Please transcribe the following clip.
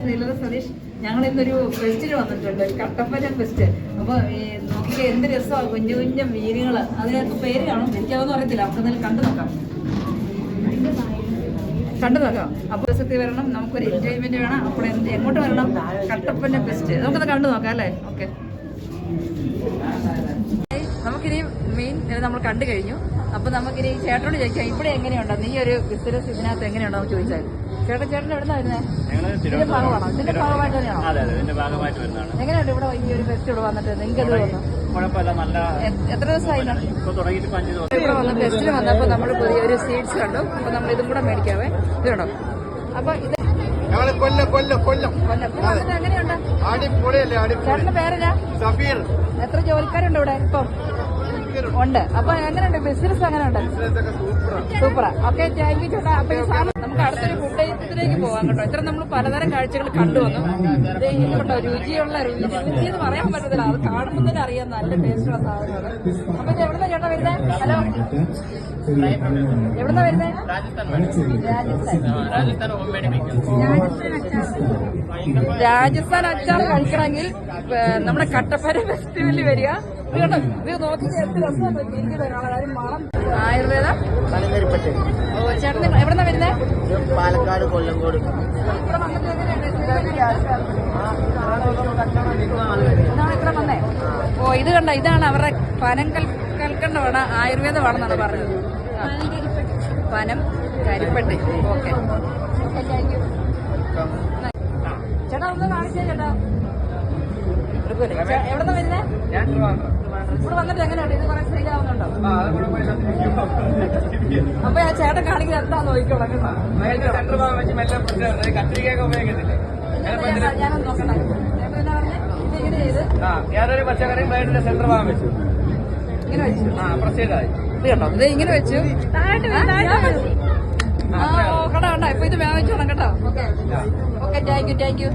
സതീഷ്, ഞങ്ങൾ ഇന്നൊരു ഫെസ്റ്റിന് വന്നിട്ടുണ്ട്, കട്ടപ്പന ഫെസ്റ്റ്. അപ്പൊ നോക്കിയ എന്ത് രസമാണ്, കുഞ്ഞു കുഞ്ഞു മീനുകള്. അതിനകത്ത് പേര് കാണും, എനിക്കതൊന്നും അറിയത്തില്ല. നമുക്ക് എന്തെങ്കിലും കണ്ടു നോക്കാം. അപ്പൊ ദിവസത്തിൽ വരണം, നമുക്കൊരു എൻജോയ്മെന്റ് വേണം. അപ്പോൾ എങ്ങോട്ട് വരണം? കട്ടപ്പന ഫെസ്റ്റ്. നമുക്കത് കണ്ടു നോക്കാം അല്ലേ? ഓക്കെ, നമുക്കിനി മീൻ നമ്മൾ കണ്ടു കഴിഞ്ഞു. അപ്പൊ നമുക്കിനി ചേട്ടനോട് ചോദിക്കാം, ഇവിടെ എങ്ങനെയുണ്ടോ നീ ഒരു ബിസിനസ് ഇതിനകത്ത് എങ്ങനെയുണ്ടോ നമുക്ക് ചോദിച്ചാൽ. ചേട്ടൻ എവിടുന്ന വരുന്നത്? ഇതിന്റെ ഭാഗമാണോ? ഇതിന്റെ ഭാഗമായിട്ട് തന്നെയാണോ? എങ്ങനെയുണ്ട് ഇവിടെ ഈ ഒരു ഫെസ്റ്റ് ഇവിടെ വന്നിട്ട്? നിങ്ങൾക്ക് എന്ത് തോന്നുന്നു? എത്ര ദിവസമായി ഇവിടെ വന്ന് ഫെസ്റ്റിന് വന്നപ്പോ നമ്മൾ പുതിയൊരു സീഡ്സ് കണ്ടു. അപ്പൊ നമ്മൾ ഇതും കൂടെ മേടിക്കാവേ. ഇത് കേട്ടോ. അപ്പൊ ഇത് എങ്ങനെയുണ്ട്? ചേട്ടന്റെ പേരെന്നാ? എത്ര ജോലിക്കാരുണ്ട് ഇവിടെ ഇപ്പം? ഉണ്ട്. അപ്പൊ എങ്ങനെയുണ്ട് ബിസിനസ്? എങ്ങനെയുണ്ട്? സൂപ്പറാ. ഓക്കെ, താങ്ക് യു ചേട്ടാ. അപ്പൊ ഈ സാധനം നമുക്ക് അടുത്തൊരു ഫുഡ് ഐറ്റത്തിലേക്ക് പോകാം കേട്ടോ. ഇത്ര നമ്മൾ പലതരം കാഴ്ചകൾ കണ്ടുവന്നു. കേട്ടോ, രുചിയുള്ള രുചി എന്ന് പറയാൻ പറ്റത്തില്ല, അത് കാണുമ്പോൾ തന്നെ അറിയാം നല്ല ടേസ്റ്റുള്ള സാധനമാണ്. അപ്പൊ ഇത് എവിടുന്ന ചേട്ടാ വരുന്നത്? ഹലോ, എവിടുന്ന വരുന്നത്? രാജസ്ഥാൻ അച്ചാർ കഴിക്കണമെങ്കിൽ നമ്മുടെ കട്ടപ്പന ഫെസ്റ്റിവലിൽ വരിക. ഇത് കേട്ടോ, ഇത് നോക്കി മണം. ആയുർവേദ ചേട്ടൻ എവിടുന്ന വരുന്നത്? പാലക്കാട്, കൊല്ലങ്കോട്. ഇവിടെ വന്നിട്ട് ഇവിടെ വന്നേ. ഓ, ഇത് കണ്ട, ഇതാണ് അവരുടെ പനം കൽക്കണ്ടമാണ്, ആയുർവേദമാണെന്നാണ് പറഞ്ഞത്. പനം കരിപ്പട്ടി. ഓക്കെ, താങ്ക് യു ചേട്ടാ. ഒന്ന് കാണിച്ചേ ചേട്ടാ. എവിടെന്നാ വരുന്നേ? ഇവിടെ വന്നിട്ട് എങ്ങനെയുണ്ട്? ഇത് കുറെ സെയിൽ ആവുന്നുണ്ടോ? അപ്പൊ ആ ചേട്ടൻ കാണിക്കുന്നത് എന്താ നോക്കിക്കോളാം. ഞാനൊന്ന് നോക്കണ്ട. ചേട്ടൻ പറഞ്ഞേ ഇത് എങ്ങനെ ചെയ്ത്? ഞാനൊരു പച്ചക്കറി പ്ലേറ്റിന്റെ സെന്റർ ഭാഗം വെച്ചു. ഇങ്ങനെ വെച്ചു. പ്രത്യേകമായി ഇത് കേട്ടോ, ഇത് ഇങ്ങനെ വെച്ചു. കണ്ടോ കണ്ടോ. ഇപ്പൊ ഇത് വാങ്ങിച്ചോണം കേട്ടോ. Okay, thank you.